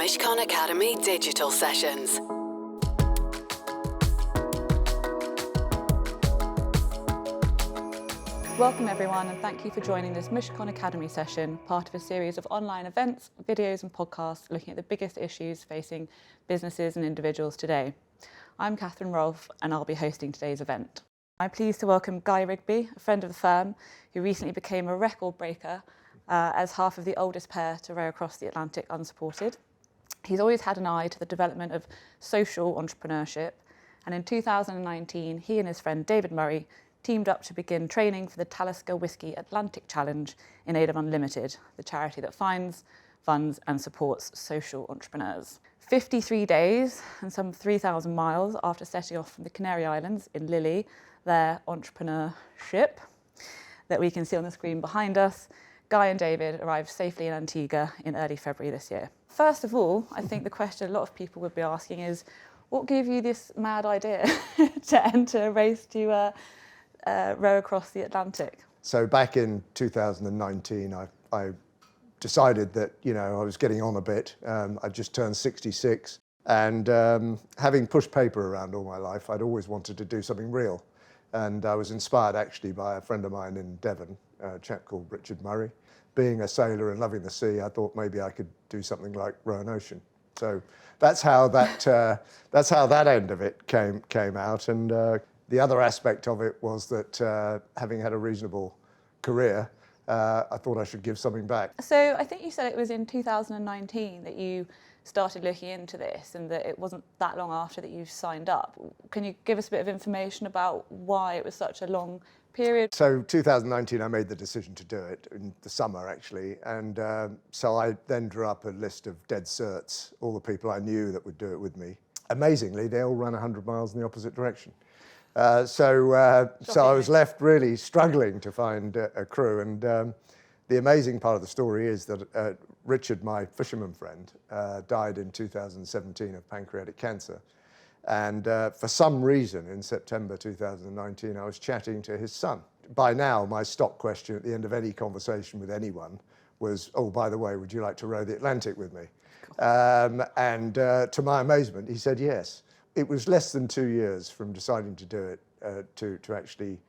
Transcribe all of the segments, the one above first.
Mishcon Academy digital sessions. Welcome everyone, and thank you for joining this Mishcon Academy session, part of a series of online events, videos and podcasts looking at the biggest issues facing businesses and individuals today. I'm Catherine Rolfe and I'll be hosting today's event. I'm pleased to welcome Guy Rigby, a friend of the firm, who recently became a record breaker as half of the oldest pair to row across the Atlantic unsupported. He's always had an eye to the development of social entrepreneurship, and in 2019 he and his friend David Murray teamed up to begin training for the Talisker Whisky Atlantic Challenge in aid of Unlimited, the charity that finds, funds and supports social entrepreneurs. 53 days and some 3,000 miles after setting off from the Canary Islands in Lily, their entrepreneur ship that we can see on the screen behind us, Guy and David arrived safely in Antigua in early February this year. First of all, I think the question a lot of people would be asking is, what gave you this mad idea to enter a race to row across the Atlantic? So back in 2019, I decided that, I was getting on a bit. I just turned 66, and having pushed paper around all my life, I'd always wanted to do something real. And I was inspired actually by a friend of mine in Devon, a chap called Richard Murray. Being a sailor and loving the sea, I thought maybe I could do something like row an ocean. So that's how that end of it came out. And the other aspect of it was that having had a reasonable career, I thought I should give something back. So I think you said it was in 2019 that you started looking into this, and that it wasn't that long after that you signed up. Can you give us a bit of information about why it was such a long period? So 2019, I made the decision to do it in the summer actually, and so I then drew up a list of dead certs, all the people I knew that would do it with me. Amazingly, they all ran 100 miles in the opposite direction. So I was left really struggling to find a crew, and the amazing part of the story is that Richard, my fisherman friend, died in 2017 of pancreatic cancer. And for some reason, in September 2019, I was chatting to his son. By now, my stock question at the end of any conversation with anyone was, oh, by the way, would you like to row the Atlantic with me? And to my amazement, he said yes. It was less than 2 years from deciding to do it to actually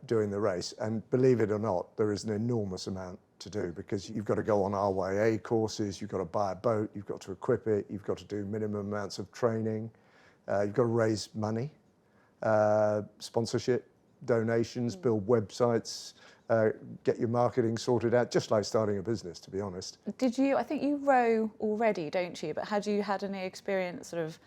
doing the race. And believe it or not, there is an enormous amount to do, because you've got to go on RYA courses, you've got to buy a boat, you've got to equip it, you've got to do minimum amounts of training. You've got to raise money, sponsorship, donations, build websites, get your marketing sorted out, just like starting a business, to be honest. I think you row already, don't you? But had you had any experience sort of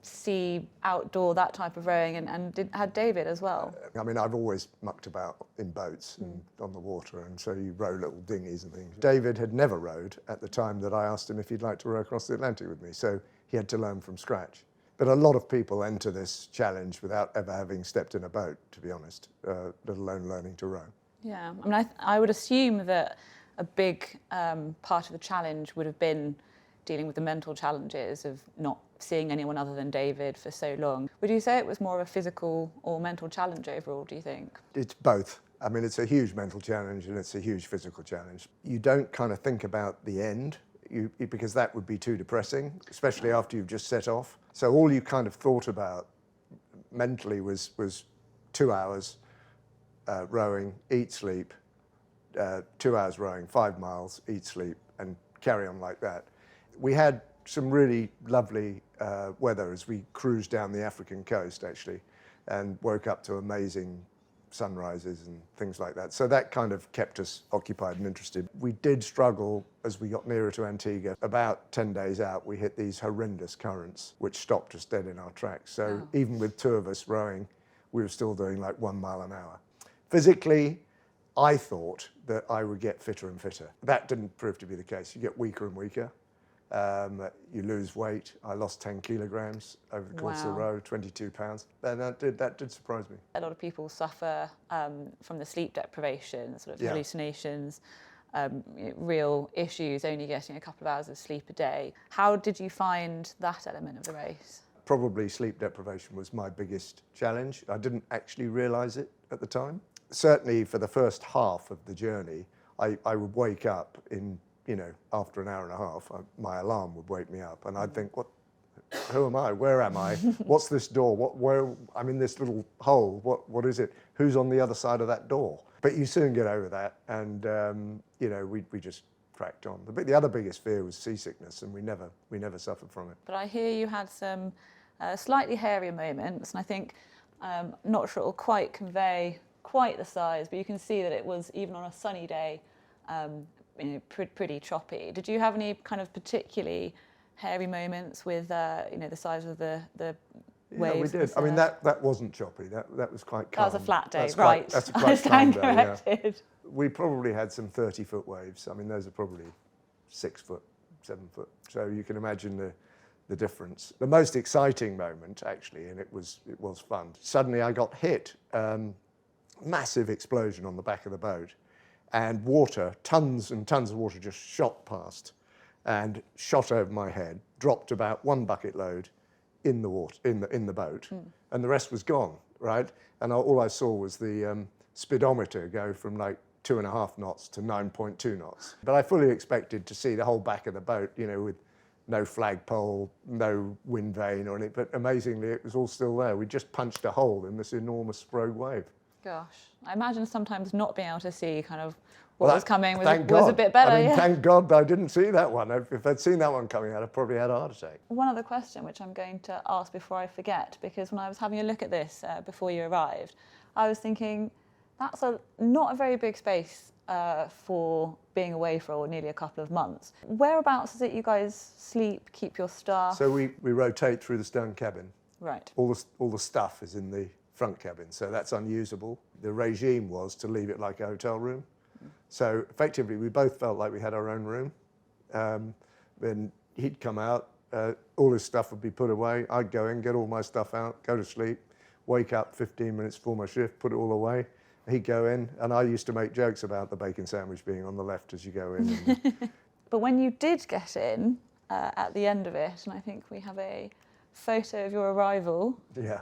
sea, outdoor, that type of rowing, and had David as well? I mean, I've always mucked about in boats and on the water, and so you row little dinghies and things. David had never rowed at the time that I asked him if he'd like to row across the Atlantic with me, so he had to learn from scratch. But a lot of people enter this challenge without ever having stepped in a boat, to be honest, let alone learning to row. Yeah, I mean, I would assume that a big part of the challenge would have been dealing with the mental challenges of not seeing anyone other than David for so long. Would you say it was more of a physical or mental challenge overall, do you think? It's both. I mean, it's a huge mental challenge and it's a huge physical challenge. You don't kind of think about the end, because that would be too depressing, especially after you've just set off. So all you kind of thought about mentally was 2 hours rowing, eat, sleep, 2 hours rowing, 5 miles, eat, sleep, and carry on like that. We had some really lovely weather as we cruised down the African coast, actually, and woke up to amazing sunrises and things like that. So that kind of kept us occupied and interested. We did struggle as we got nearer to Antigua. About 10 days out, we hit these horrendous currents, which stopped us dead in our tracks. So even with two of us rowing, we were still doing like 1 mile an hour. Physically, I thought that I would get fitter and fitter. That didn't prove to be the case. You get weaker and weaker. You lose weight. I lost 10 kilograms over the course of the row, 22 pounds. And that did surprise me. A lot of people suffer from the sleep deprivation, sort of hallucinations, real issues, only getting a couple of hours of sleep a day. How did you find that element of the race? Probably sleep deprivation was my biggest challenge. I didn't actually realise it at the time. Certainly for the first half of the journey, I would wake up in after an hour and a half, my alarm would wake me up, and I'd think, who am I? Where am I? What's this door? Where I'm in this little hole. What is it? Who's on the other side of that door? But you soon get over that, and we just cracked on. The other biggest fear was seasickness, and we never suffered from it. But I hear you had some slightly hairier moments, and I think not sure it will quite convey quite the size, but you can see that it was, even on a sunny day, pretty choppy. Did you have any kind of particularly hairy moments with the size of the waves? Yeah, we did. I mean, that wasn't choppy. That was quite calm. That was a flat day, that's right? That's I quite stand calm day, corrected. yeah. We probably had some 30-foot waves. I mean, those are probably 6 foot, 7 foot. So you can imagine the difference. The most exciting moment, actually, and it was fun. Suddenly I got hit. Massive explosion on the back of the boat, and water, tons and tons of water just shot past and shot over my head, dropped about 1 bucket load in the water, in the boat, and the rest was gone, right? And all I saw was the speedometer go from like 2.5 knots to 9.2 knots. But I fully expected to see the whole back of the boat, with no flagpole, no wind vane or anything, but amazingly it was all still there. We just punched a hole in this enormous rogue wave. Gosh, I imagine sometimes not being able to see kind of what was coming was a bit better. I mean, thank God I didn't see that one. If I'd seen that one coming, I'd have probably had a heart attack. One other question, which I'm going to ask before I forget, because when I was having a look at this before you arrived, I was thinking that's not a very big space for being away for nearly a couple of months. Whereabouts is it you guys sleep, keep your staff? So we rotate through the stern cabin. Right. All the stuff is in the front cabin, so that's unusable. The regime was to leave it like a hotel room. So effectively, we both felt like we had our own room. Then he'd come out, all his stuff would be put away. I'd go in, get all my stuff out, go to sleep, wake up 15 minutes before my shift, put it all away. He'd go in, and I used to make jokes about the bacon sandwich being on the left as you go in. But when you did get in at the end of it, and I think we have a photo of your arrival. Yeah.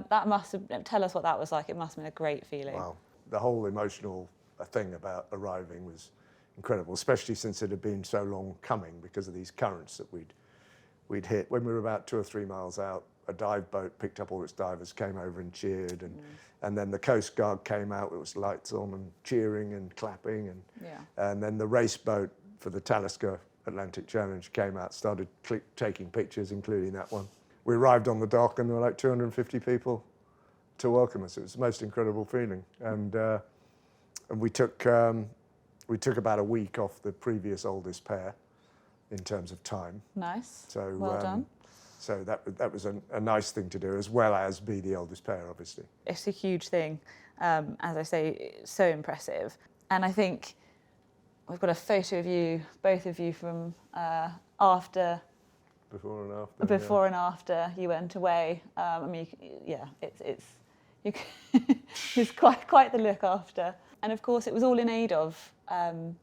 That must have, tell us what that was like. It must have been a great feeling. Wow. The whole emotional thing about arriving was incredible, especially since it had been so long coming because of these currents that we'd hit. When we were about 2 or 3 miles out, a dive boat picked up all its divers, came over and cheered, and then the Coast Guard came out with its lights on and cheering and clapping, and then the race boat for the Talisker Atlantic Challenge came out, started taking pictures, including that one. We arrived on the dock and there were like 250 people to welcome us. It was the most incredible feeling, and we took about a week off the previous oldest pair in terms of time. Nice. So well done. So that was a nice thing to do, as well as be the oldest pair, obviously. It's a huge thing. As I say, so impressive. And I think we've got a photo of you, both of you, from after. Before and after. Before and after you went away. I mean, it's quite the look after. And of course, it was all in aid of an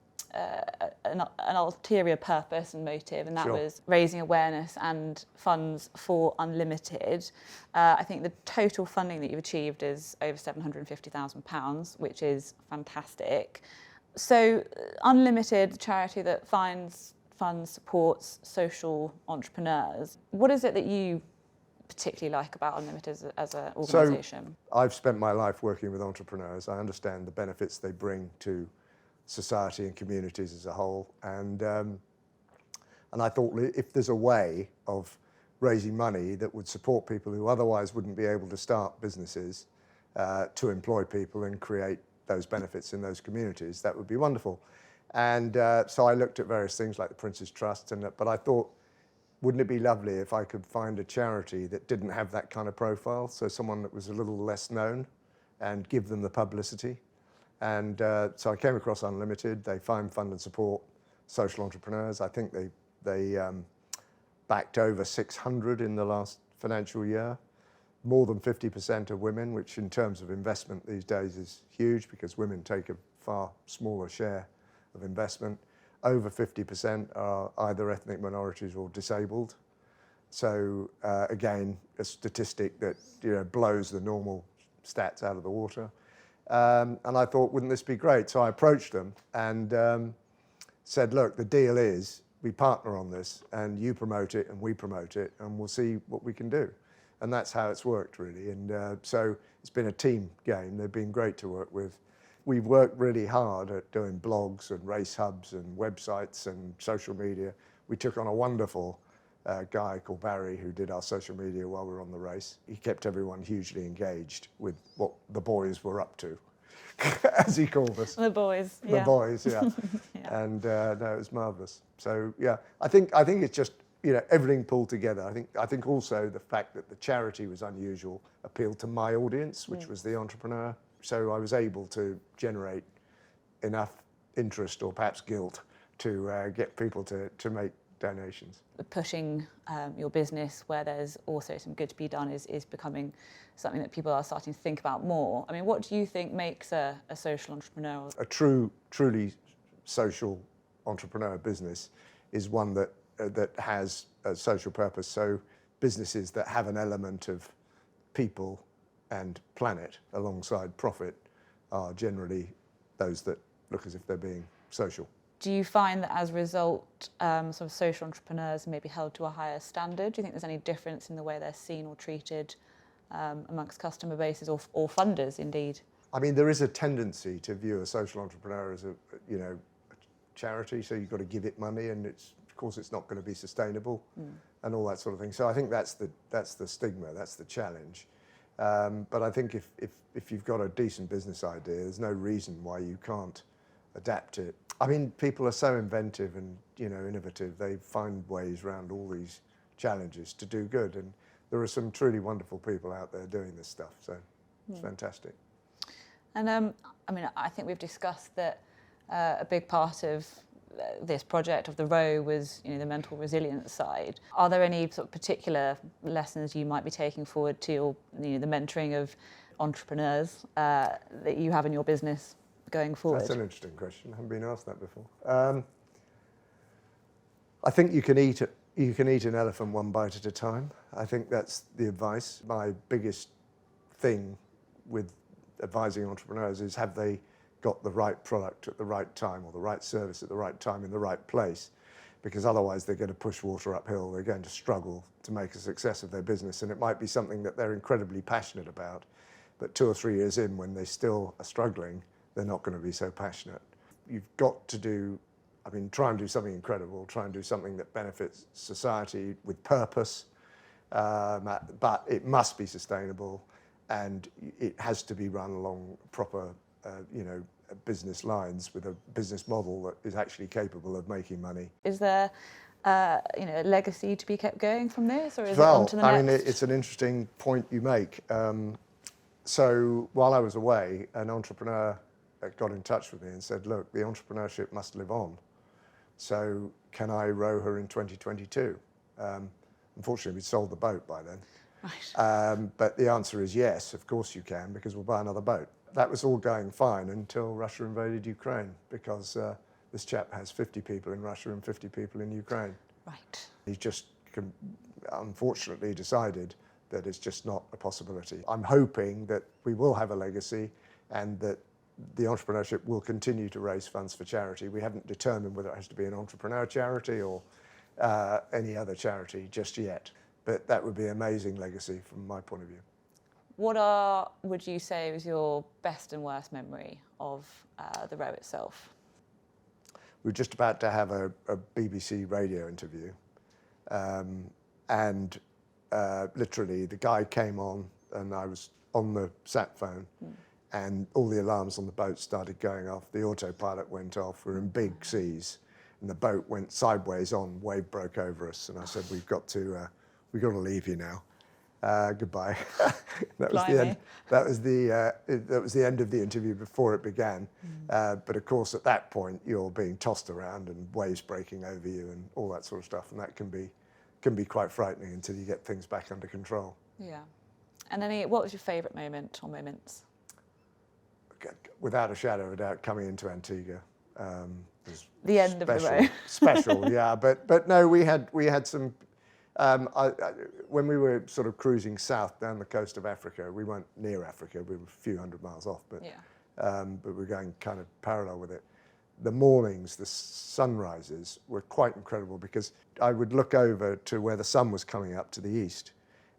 ulterior purpose and motive, and that was raising awareness and funds for Unlimited. I think the total funding that you've achieved is over £750,000, which is fantastic. So Unlimited, the charity that funds, supports social entrepreneurs. What is it that you particularly like about Unlimited as an organisation? So I've spent my life working with entrepreneurs. I understand the benefits they bring to society and communities as a whole, and I thought if there's a way of raising money that would support people who otherwise wouldn't be able to start businesses to employ people and create those benefits in those communities, that would be wonderful. And so I looked at various things like the Prince's Trust, but I thought, wouldn't it be lovely if I could find a charity that didn't have that kind of profile, so someone that was a little less known, and give them the publicity. And so I came across Unlimited. They fund and support social entrepreneurs. I think they backed over 600 in the last financial year. More than 50% are women, which in terms of investment these days is huge because women take a far smaller share of investment. Over 50% are either ethnic minorities or disabled. So again, a statistic that blows the normal stats out of the water. And I thought, wouldn't this be great? So I approached them, and said, look, the deal is we partner on this and you promote it and we promote it and we'll see what we can do. And that's how it's worked, really. And so it's been a team game. They've been great to work with. We've worked really hard at doing blogs and race hubs and websites and social media. We took on a wonderful guy called Barry who did our social media while we were on the race. He kept everyone hugely engaged with what the boys were up to, as he called us. The boys, The boys, yeah. Yeah. And no, it was marvellous. So yeah, I think it's just, you know, everything pulled together. I think also the fact that the charity was unusual appealed to my audience, which was the entrepreneur. So I was able to generate enough interest or perhaps guilt to get people to make donations. Pushing your business where there's also some good to be done is becoming something that people are starting to think about more. I mean, what do you think makes a social entrepreneur? A truly social entrepreneur business is one that has a social purpose. So businesses that have an element of people and planet alongside profit are generally those that look as if they're being social. Do you find that as a result, sort of social entrepreneurs may be held to a higher standard? Do you think there's any difference in the way they're seen or treated amongst customer bases or funders, indeed? I mean, there is a tendency to view a social entrepreneur as a charity, so you've got to give it money, and of course it's not going to be sustainable and all that sort of thing. So I think that's the stigma, that's the challenge. But I think if you've got a decent business idea, there's no reason why you can't adapt it. I mean, people are so inventive and innovative. They find ways around all these challenges to do good, and there are some truly wonderful people out there doing this stuff. So it's fantastic. And I mean, I think we've discussed that a big part of this project of the row was, the mental resilience side. Are there any sort of particular lessons you might be taking forward to the mentoring of entrepreneurs that you have in your business going forward? That's an interesting question. I haven't been asked that before. I think you can eat an elephant one bite at a time. I think that's the advice. My biggest thing with advising entrepreneurs is, have they got the right product at the right time or the right service at the right time in the right place? Because otherwise they're going to push water uphill. They're going to struggle to make a success of their business, and it might be something that they're incredibly passionate about, but 2 or 3 years in, when they still are struggling, they're not going to be so passionate. You've got to try and do something incredible, try and do something that benefits society with purpose, but it must be sustainable, and it has to be run along proper, business lines with a business model that is actually capable of making money. Is there, a legacy to be kept going from this, or is it on to the next? I mean, it's an interesting point you make. So while I was away, an entrepreneur got in touch with me and said, look, the entrepreneurship must live on. So can I row her in 2022? Unfortunately, we'd sold the boat by then. Right. But the answer is yes, of course you can, because we'll buy another boat. That was all going fine until Russia invaded Ukraine, because this chap has 50 people in Russia and 50 people in Ukraine. Right. He just unfortunately decided that it's just not a possibility. I'm hoping that we will have a legacy and that the entrepreneurship will continue to raise funds for charity. We haven't determined whether it has to be an entrepreneur charity or any other charity just yet, but that would be an amazing legacy from my point of view. What would you say was your best and worst memory of the row itself? We were just about to have a BBC radio interview, and literally the guy came on and I was on the sat phone, and all the alarms on the boat started going off. The autopilot went off. We're in big seas, and the boat went sideways on. Wave broke over us, and I said, "We've got to leave you now. Goodbye." That was the end. That was the end of the interview before it began. But of course, at that point, you're being tossed around and waves breaking over you and all that sort of stuff, and that can be quite frightening until you get things back under control. Yeah. And what was your favourite moment or moments? Without a shadow of a doubt, coming into Antigua. Was the end of the row. Special, yeah. But no, we had some. When we were sort of cruising south down the coast of Africa, we weren't near Africa. We were a few hundred miles off, but we were going kind of parallel with it. the mornings, the sunrises were quite incredible, because I would look over to where the sun was coming up to the east,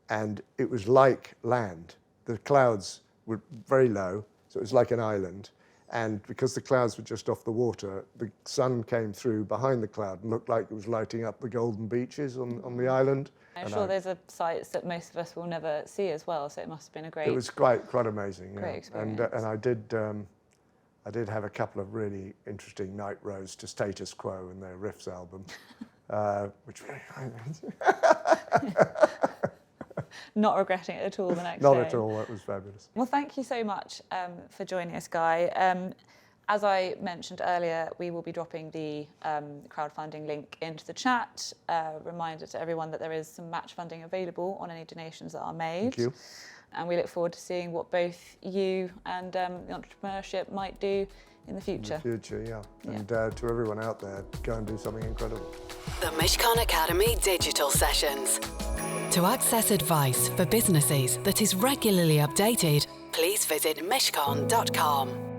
and it was like land. The clouds were very low, so it was like an island. And because the clouds were just off the water, the sun came through behind the cloud and looked like it was lighting up the golden beaches on the island. I'm sure those are sights that most of us will never see as well, so it must have been a great... It was quite amazing, yeah. Great experience. And I did have a couple of really interesting night rows to Status Quo and their Riffs album, which... Not regretting it at all the next Not day. at all, that was fabulous. Well, thank you so much for joining us, Guy. As I mentioned earlier, we will be dropping the crowdfunding link into the chat. Reminder to everyone that there is some match funding available on any donations that are made. Thank you. And we look forward to seeing what both you and the entrepreneurship might do in the future. In the future, yeah. And to everyone out there, go and do something incredible. The Mishcon Academy Digital Sessions. To access advice for businesses that is regularly updated, please visit mishcon.com.